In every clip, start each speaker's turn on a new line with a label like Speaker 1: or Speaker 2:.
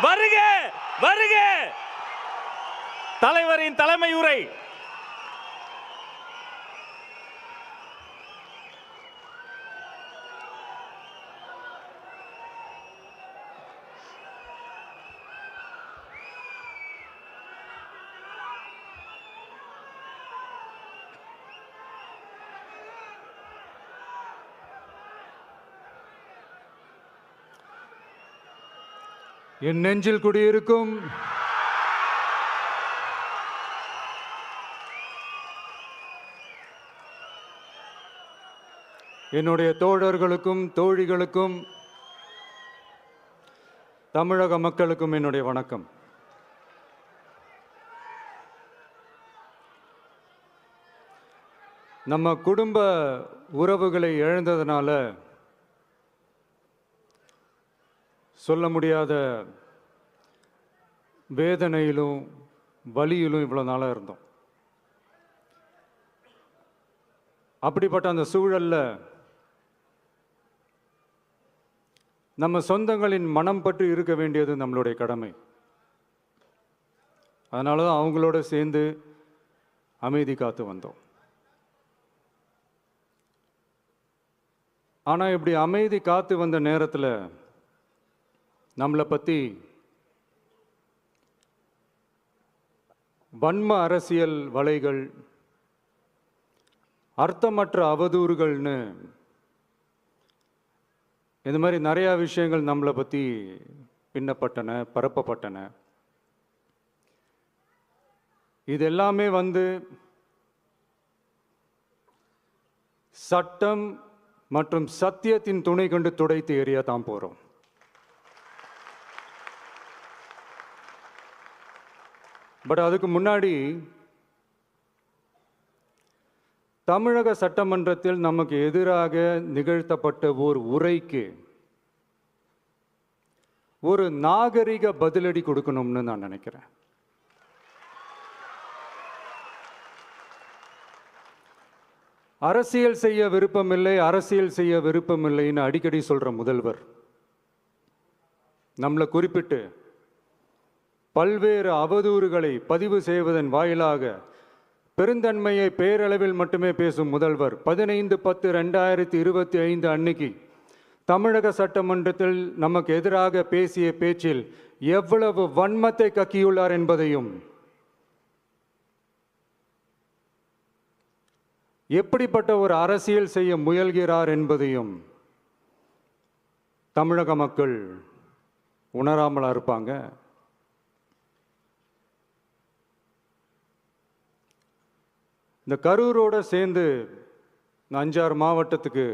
Speaker 1: வருக வருக. தலைவரின் தலைமை உரை.
Speaker 2: என் நெஞ்சில் குடியிருக்கும் என்னுடைய தோழர்களுக்கும் தோழிகளுக்கும் தமிழக மக்களுக்கும் என்னுடைய வணக்கம். நம்ம குடும்ப உறவுகளை இழந்ததுனால சொல்ல முடியாத வேதனையிலும் வலியிலும் இவ்வளோ நாளாக இருந்தோம். அப்படிப்பட்ட அந்த சூழலில் நம்ம சொந்தங்களின் மனம் பற்றி இருக்க வேண்டியது நம்மளுடைய கடமை. அதனால தான் அவங்களோட சேர்ந்து அமைதி காத்து வந்தோம். ஆனால் இப்படி அமைதி காத்து வந்த நேரத்தில் நம்மளை பற்றி வன்ம அரசியல் வலைகள், அர்த்தமற்ற அவதூறுகள்னு இந்த மாதிரி நிறையா விஷயங்கள் நம்மளை பற்றி பின்னப்பட்டன, பரப்பப்பட்டன. இது எல்லாமே சட்டம் மற்றும் சத்தியத்தின் துணை கொண்டு துடைத்து எறிய தான் போகிறோம். பட் அதுக்கு முன்னாடி தமிழக சட்டமன்றத்தில் நமக்கு எதிராக நிகழ்த்தப்பட்ட ஓர் உரைக்கு ஒரு நாகரிக பதிலடி கொடுக்கணும்னு நான் நினைக்கிறேன். அரசியல் செய்ய விருப்பமில்லை, அரசியல் செய்ய விருப்பமில்லைன்னு அடிக்கடி சொல்ற முதல்வர் நம்மளை குறிப்பிட்டு பல்வேறு அவதூறுகளை பதிவு செய்வதன் வாயிலாக பெருந்தன்மையை பேரளவில் மட்டுமே பேசும் முதல்வர் 15/10/2025 அன்னைக்கு தமிழக சட்டமன்றத்தில் நமக்கு எதிராக பேசிய பேச்சில் எவ்வளவு வன்மத்தை கக்கியுள்ளார் என்பதையும், எப்படிப்பட்ட ஒரு அரசியல் செய்ய முயல்கிறார் என்பதையும் தமிழக மக்கள் உணராமலா இருப்பாங்க. இந்த கரூரோட சேர்ந்து 5-6 மாவட்டத்துக்கு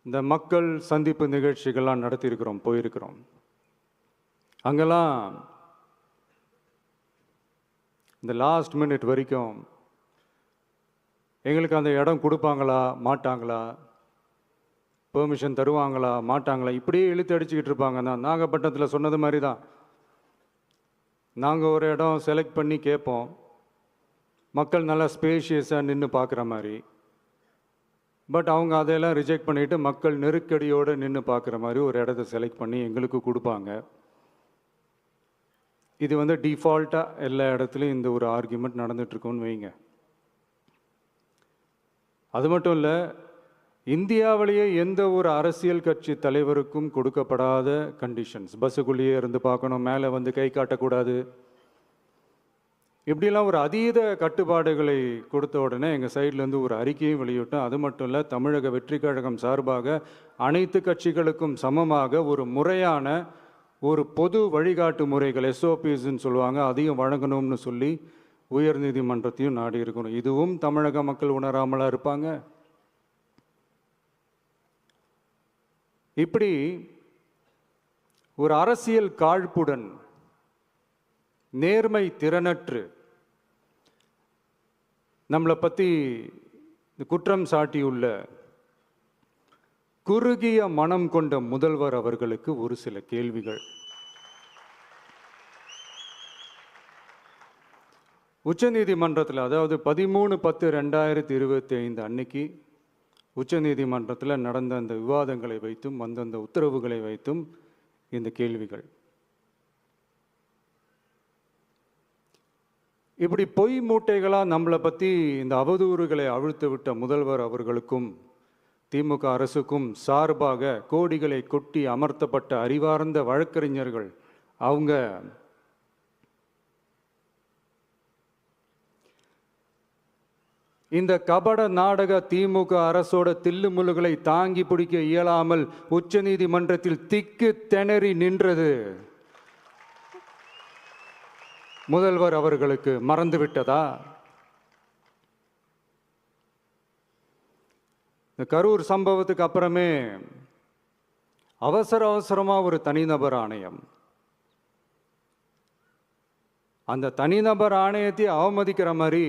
Speaker 2: இந்த மக்கள் சந்திப்பு நிகழ்ச்சிகள்லாம் நடத்தியிருக்கிறோம், போயிருக்கிறோம். அங்கெல்லாம் இந்த லாஸ்ட் மினிட் வரைக்கும் எங்களுக்கு அந்த இடம் கொடுப்பாங்களா மாட்டாங்களா, பெர்மிஷன் தருவாங்களா மாட்டாங்களா, இப்படியே இழுத்து அடிச்சுக்கிட்டு இருப்பாங்க. நான் நாகப்பட்டினத்தில் சொன்னது மாதிரி தான், நாங்கள் ஒரு இடம் செலக்ட் பண்ணி கேட்போம், மக்கள் நல்லா ஸ்பேஷியஸாக நின்று பார்க்குற மாதிரி. பட் அவங்க அதையெல்லாம் ரிஜெக்ட் பண்ணிவிட்டு மக்கள் நெருக்கடியோடு நின்று பார்க்குற மாதிரி ஒரு இடத்த செலக்ட் பண்ணி எங்களுக்கு கொடுப்பாங்க. இது டிஃபால்ட்டாக எல்லா இடத்துலையும் இந்த ஒரு ஆர்கியூமெண்ட் நடந்துகிட்ருக்கோன்னு வைங்க. அது மட்டும் இல்லை, இந்தியாவிலேயே எந்த ஒரு அரசியல் கட்சி தலைவருக்கும் கொடுக்கப்படாத கண்டிஷன்ஸ். பஸ்ஸுக்குள்ளேயே இருந்து பார்க்கணும், மேலே கை காட்டக்கூடாது, இப்படிலாம் ஒரு அதீத கட்டுப்பாடுகளை கொடுத்த உடனே எங்கள் சைட்லேருந்து ஒரு அறிக்கையும் வெளியிட்டோம். அது மட்டும் இல்லை, தமிழக வெற்றி கழகம் சார்பாக அனைத்து கட்சிகளுக்கும் சமமாக ஒரு முறையான ஒரு பொது வழிகாட்டு முறைகள், SOPஸ்ன்னு சொல்லுவாங்க, அதையும் வழங்கணும்னு சொல்லி உயர்நீதிமன்றத்தையும் நாடி இருக்கணும். இதுவும் தமிழக மக்கள் உணராமலாக இருப்பாங்க. இப்படி ஒரு அரசியல் காழ்ப்புடன், நேர்மை திறனற்று நம்மளை பற்றி குற்றம் சாட்டியுள்ள குறுகிய மனம் கொண்ட முதல்வர் அவர்களுக்கு ஒரு சில கேள்விகள். உச்சநீதிமன்றத்தில், அதாவது 13/10/2025 அன்னைக்கு உச்சநீதிமன்றத்தில் நடந்த அந்த விவாதங்களை வைத்தும் அந்தந்த உத்தரவுகளை வைத்தும் இந்த கேள்விகள். இப்படி பொய் மூட்டைகளாக நம்மளை பற்றி இந்த அவதூறுகளை அவிழ்த்து விட்ட முதல்வர் அவர்களுக்கும் திமுக அரசுக்கும் சார்பாக கோடிகளை கொட்டி அமர்த்தப்பட்ட அறிவார்ந்த வழக்கறிஞர்கள் அவங்க இந்த கபட நாடக திமுக அரசோட தில்லுமுல்லுகளை தாங்கி பிடிக்க இயலாமல் உச்ச நீதிமன்றத்தில் திக்கு திணறி நின்றது முதல்வர் அவர்களுக்கு மறந்துவிட்டதா? இந்த கரூர் சம்பவத்துக்கு அப்புறமே அவசரமா ஒரு தனிநபர் ஆணையம், அந்த தனிநபர் ஆணையத்தை அவமதிக்கிற மாதிரி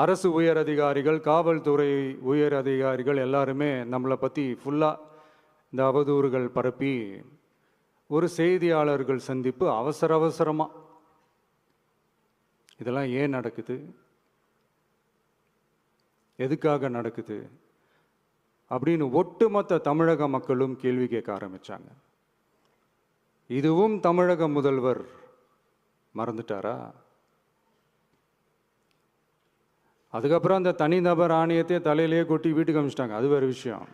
Speaker 2: அரசு உயர் அதிகாரிகள், காவல்துறை உயர் அதிகாரிகள் எல்லாருமே நம்மளை பற்றி ஃபுல்லாக இந்த அவதூறுகள் பரப்பி ஒரு செய்தியாளர்கள் சந்திப்பு அவசரமாக. இதெல்லாம் ஏன் நடக்குது? எதுக்காக நடக்குது அப்படின்னு ஒட்டுமொத்த தமிழக மக்களும் கேள்வி கேட்க ஆரம்பிச்சாங்க. இதுவும் தமிழக முதல்வர் மறந்துட்டாரா? அதுக்கப்புறம் அந்த தனிநபர் ஆணையத்தை தலையிலேயே கொட்டி வீட்டுக்கு அனுப்பிச்சிட்டாங்க. அது வேறு விஷயம்.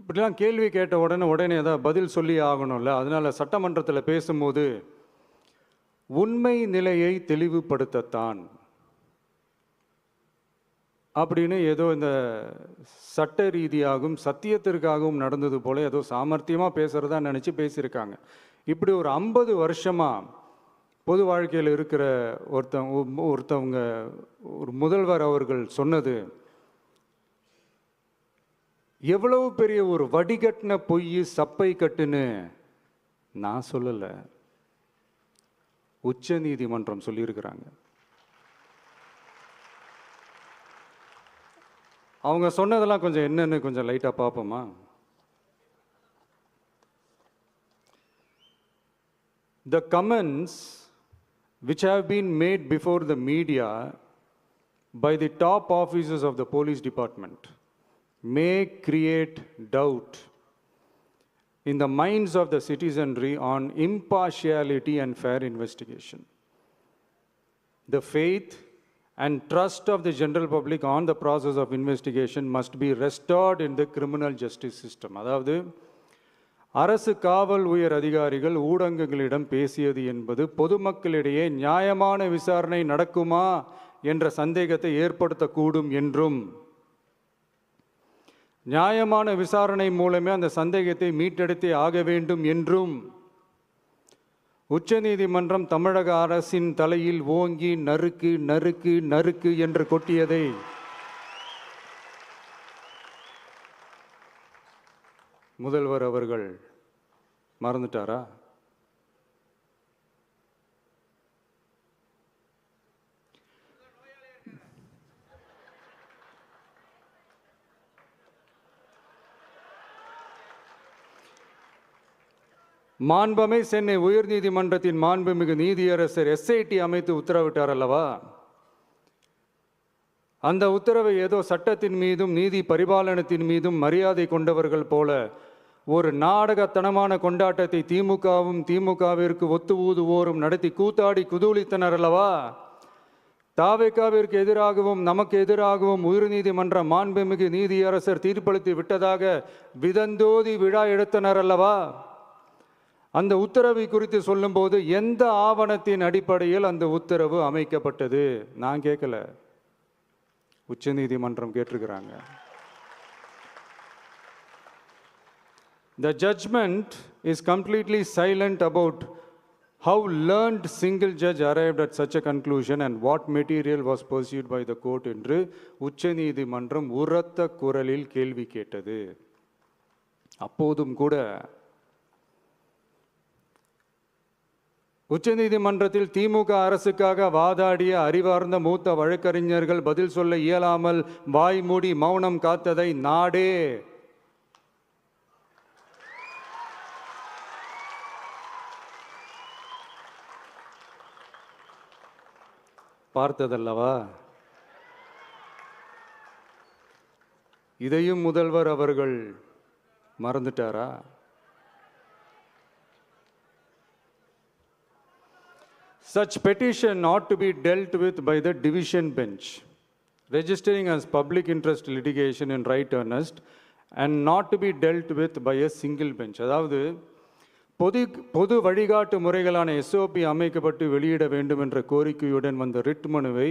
Speaker 2: இப்படிலாம் கேள்வி கேட்ட உடனே ஏதாவது பதில் சொல்லி ஆகணும்ல. அதனால சட்டமன்றத்தில் பேசும்போது உண்மை நிலையை தெளிவுபடுத்தத்தான் அப்படின்னு ஏதோ இந்த சட்ட ரீதியாகவும் சத்தியத்திற்காகவும் நடந்தது போல ஏதோ சாமர்த்தியமாக பேசுகிறதா நினச்சி பேசியிருக்காங்க. இப்படி ஒரு 50 வருஷமாக பொது வாழ்க்கையில் இருக்கிற ஒருத்தவங்க ஒரு முதல்வர் அவர்கள் சொன்னது எவ்வளவு பெரிய ஒரு வடிகட்டின பொய், சப்பை கட்டுன்னு நான் சொல்லலை, உச்ச நீதிமன்றம் சொல்லியிருக்கிறாங்க. அவங்க சொன்னதெல்லாம் கொஞ்சம் என்னன்னு கொஞ்சம் லைட்டாக பார்ப்போமா? The comments which have been made before the media by the top officers of the police department may create doubt in the minds of the citizenry on impartiality and fair investigation. The faith and trust of the general public on the process of investigation must be restored in the criminal justice system. அதாவது அரசு காவல் உயர் அதிகாரிகள் ஊடகங்களிடம் பேசியது என்பது பொதுமக்களிடையே நியாயமான விசாரணை நடக்குமா என்ற சந்தேகத்தை ஏற்படுத்தக்கூடும் என்றும், நியாயமான விசாரணை மூலமே அந்த சந்தேகத்தை மீட்டெடுத்தே ஆக வேண்டும் என்றும் உச்சநீதிமன்றம் தமிழக அரசின் தலையில் ஓங்கி நறுக்கு நறுக்கு நறுக்கு என்று கொட்டியதை முதல்வர் அவர்கள் மறந்துட்டாரா? மாண்பமை சென்னை உயர்நீதிமன்றத்தின் மாண்புமிகு நீதியரசர் எஸ்ஐடி அமைத்து உத்தரவிட்டார் அல்லவா? அந்த உத்தரவை ஏதோ சட்டத்தின் மீதும் நீதி பரிபாலனத்தின் மீதும் மரியாதை கொண்டவர்கள் போல ஒரு நாடகத்தனமான கொண்டாட்டத்தை திமுகவும் திமுகவிற்கு ஒத்து ஊதுவோரும் நடத்தி கூத்தாடி குதூளித்தனர் அல்லவா? தாவேகாவிற்கு எதிராகவும் நமக்கு எதிராகவும் உயர்நீதிமன்ற மாண்புமிகு நீதியரசர் தீர்ப்பளித்து விட்டதாக விதந்தோதி விழா எடுத்தனர் அல்லவா? அந்த உத்தரவை குறித்து சொல்லும்போது எந்த ஆவணத்தின் அடிப்படையில் அந்த உத்தரவு அமைக்கப்பட்டது? நான் கேட்கல, உச்சநீதிமன்றம் கேட்டிருக்கிறாங்க. The judgment is completely silent about how learned single judge arrived at such a conclusion and what material was pursued by the court என்று உச்சநீதிமன்றம் உரத்த குரலில் கேள்வி கேட்டது. அப்போதும் கூட உச்சநீதிமன்றத்தில் திமுக அரசுக்காக வாதாடிய அறிவார்ந்த மூத்த வழக்கறிஞர்கள் பதில் சொல்ல இயலாமல் வாய் மூடி மௌனம் காத்ததை நாடே பார்த்ததல்லவா? இதையும் முதல்வர் அவர்கள் மறந்துட்டாரா? Such petition ought to be dealt with by the division bench, registering as public interest litigation in right earnest and not to be dealt with by a single bench. அதாவது பொது வழிகாட்டு முறைகளான எஸ்ஓபி அமைக்கப்பட்டு வெளியிட வேண்டும் என்ற கோரிக்கையுடன் வந்த ரிட் மனுவை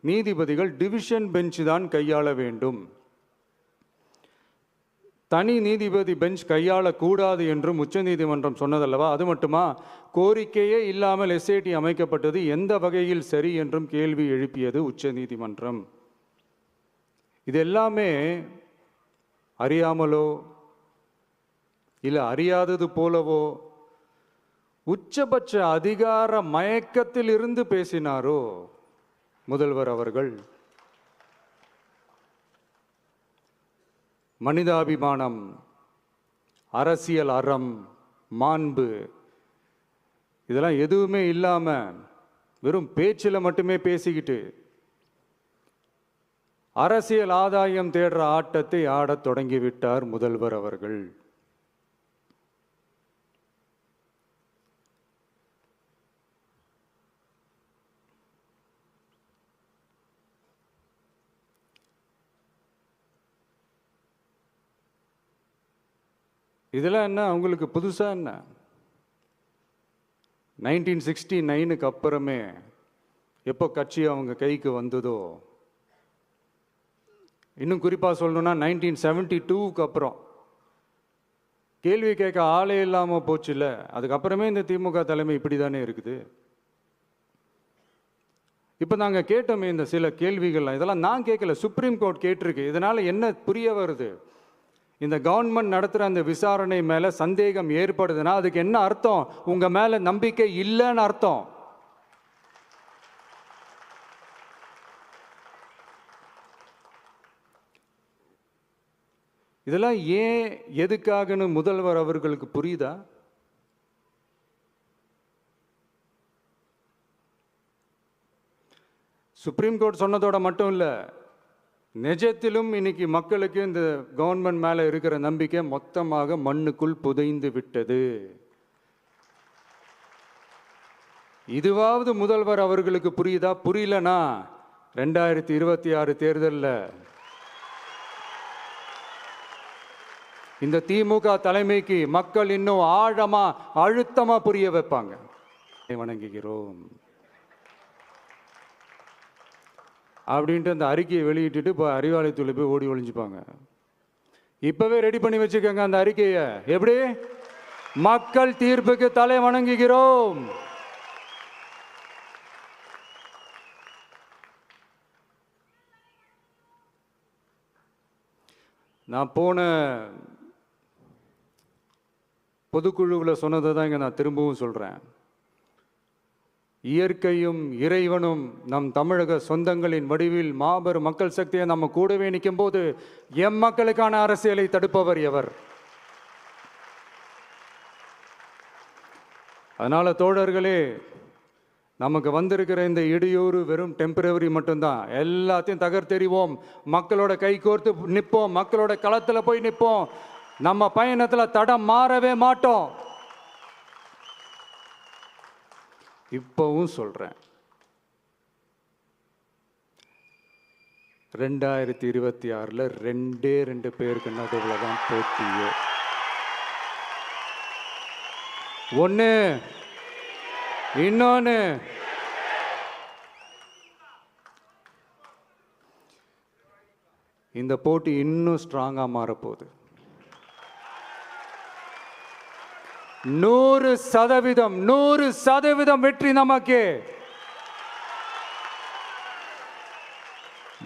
Speaker 2: நீதிபதிகள் டிவிஷன் பெஞ்ச் தான் கையாள வேண்டும். தனி நீதிபதி பெஞ்ச் கையாளக்கூடாது என்றும் உச்சநீதிமன்றம் சொன்னதல்லவா? அது மட்டுமா, கோரிக்கையே இல்லாமல் எஸ்ஐடி அமைக்கப்பட்டது எந்த வகையில் சரி என்றும் கேள்வி எழுப்பியது உச்சநீதிமன்றம். இது எல்லாமே அறியாமலோ இல்லை அறியாதது போலவோ உச்சபட்ச அதிகார மயக்கத்தில் இருந்து பேசினாரோ முதல்வர் அவர்கள்? மனிதாபிமானம், அரசியல் அறம், மாண்பு இதெல்லாம் எதுவுமே இல்லாம வெறும் பேச்சில் மட்டுமே பேசிக்கிட்டு அரசியல் ஆதாயம் தேடுற ஆட்டத்தை ஆடத் தொடங்கிவிட்டார் முதல்வர் அவர்கள். இதெல்லாம் என்ன அவங்களுக்கு புதுசா என்ன? 1969க்கு அப்புறமே எப்போ கட்சி அவங்க கைக்கு வந்ததோ, இன்னும் குறிப்பாக சொல்லணும்னா 1972க்கு அப்புறம் கேள்வி கேட்க ஆளே இல்லாமல் போச்சுல்ல, அதுக்கப்புறமே இந்த திமுக தலைமை இப்படி தானே இருக்குது. இப்போ நாங்கள் கேட்டோமே இந்த சில கேள்விகள்லாம், இதெல்லாம் நான் கேட்கல, சுப்ரீம் கோர்ட் கேட்டிருக்கு. இதனால் என்ன புரிய வருது? இந்த கவர்மெண்ட் நடத்துகிற அந்த விசாரணை மேலே சந்தேகம் ஏற்படுதுன்னா அதுக்கு என்ன அர்த்தம்? உங்கள் மேலே நம்பிக்கை இல்லைன்னு அர்த்தம். இதெல்லாம் ஏன் எதுக்காகன்னு முதல்வர் அவர்களுக்கு புரியுதா? சுப்ரீம் கோர்ட் சொன்னதோட மட்டும் இல்லை, நிஜத்திலும் இன்னைக்கு மக்களுக்கு இந்த கவர்மெண்ட் மேலே இருக்கிற நம்பிக்கை மொத்தமாக மண்ணுக்குள் புதைந்து விட்டது. இதுவாவது முதல்வர் அவர்களுக்கு புரியுதா? புரியலனா 2026 தேர்தலில் இந்த திமுக தலைமைக்கு மக்கள் இன்னும் ஆழமா அழுத்தமா புரிய வைப்பாங்க. வணங்குகிறோம் அப்படின்ட்டு அந்த அறிக்கையை வெளியிட்டுட்டு இப்போ அறிவாலயத்தில் போய் ஓடி ஒளிஞ்சுப்பாங்க. இப்பவே ரெடி பண்ணி வச்சுக்கோங்க அந்த அறிக்கையை. எப்படி? மக்கள் தீர்ப்புக்கு தலை வணங்குகிறோம். நான் போன பொதுக்குழுவில் சொன்னதை தான் இங்கே நான் திரும்பவும் சொல்கிறேன். இயற்கையும் இறைவனும் நம் தமிழக சொந்தங்களின் வடிவில் மாபெரும் மக்கள் சக்தியை நம்ம கூடவே நிற்கும் போது எம் மக்களுக்கான அரசியலை தடுப்பவர் எவர்? அதனால தோழர்களே, நமக்கு வந்திருக்கிற இந்த இடையூறு வெறும் டெம்பரவரி மட்டும்தான். எல்லாத்தையும் தகர்த்தெறிவோம், மக்களோட கை கோர்த்து நிற்போம், மக்களோட களத்தில் போய் நிற்போம். நம்ம பயணத்தில் தடம் மாறவே மாட்டோம். இப்பவும் சொல்றேன், 2026ல் 2 பேருக்கு நடுவில் தான் போட்டியே. ஒன்று, இன்னொன்று இந்த போட்டி இன்னும் ஸ்ட்ராங்காக மாறப்போகுது. 100% வெற்றி நமக்கு.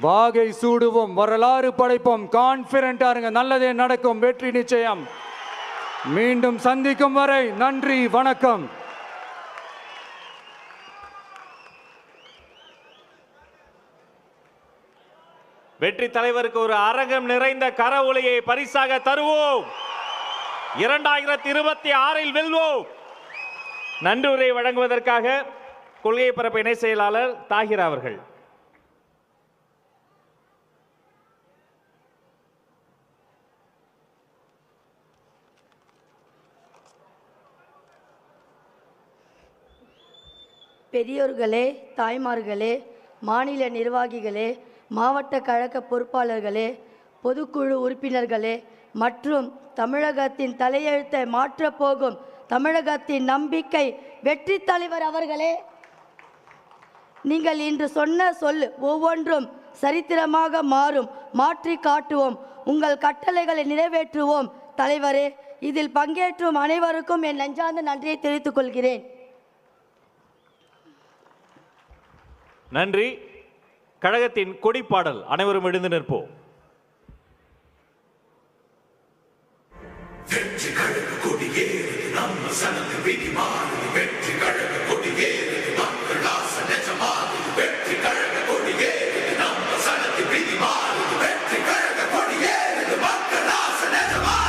Speaker 2: வாகை சூடுவோம், வரலாறு படைப்போம், கான்பிடென்டா இருங்க, நல்லதே நடக்கும், வெற்றி நிச்சயம். மீண்டும் சந்திக்கும் வரை நன்றி, வணக்கம்.
Speaker 1: வெற்றி தலைவருக்கு ஒரு அரங்கம் நிறைந்த கரவொலியை பரிசாக தருவோம். 2026ல் வெல்வோம். நன்றியுரை வழங்குவதற்காக கொள்கை பரப்பு இணை செயலாளர் தாகிர் அவர்கள்.
Speaker 3: பெரியோர்களே, தாய்மார்களே, மாநில நிர்வாகிகளே, மாவட்ட கழக பொறுப்பாளர்களே, பொதுக்குழு உறுப்பினர்களே மற்றும் தமிழகத்தின் தலையெழுத்தை மாற்றப் போகும் தமிழகத்தின் நம்பிக்கை வெற்றி தலைவர் அவர்களே, நீங்கள் இன்று சொன்ன சொல் ஒவ்வொன்றும் சரித்திரமாக மாறும். மாற்றி காட்டுவோம். உங்கள் கட்டளைகளை நிறைவேற்றுவோம். தலைவரே, இதில் பங்கேற்றும் அனைவருக்கும் என் நெஞ்சார்ந்த நன்றியை தெரிவித்துக் கொள்கிறேன்.
Speaker 1: நன்றி. கழகத்தின் கொடிப்பாடல் அனைவரும் எழுந்து நிற்போம்.
Speaker 4: வெற்றி கழக கொடியேறு நம்ம சனது விதிமாறு வெற்றி கழக கொடியேறு மக்கள் ஆசை நிஜமாறு வெற்றி கழக கொடியேறு நம்ம சனது விதிமாறு வெற்றி கழக கொடியேறு மக்கள் ஆசை நிஜமாறு.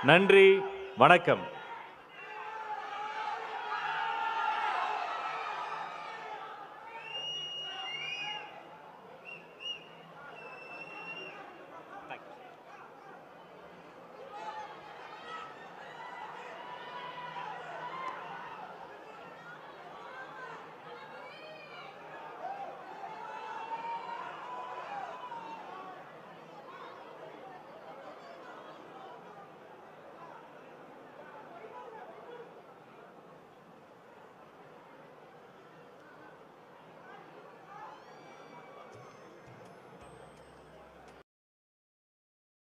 Speaker 1: நன்றி, வணக்கம்.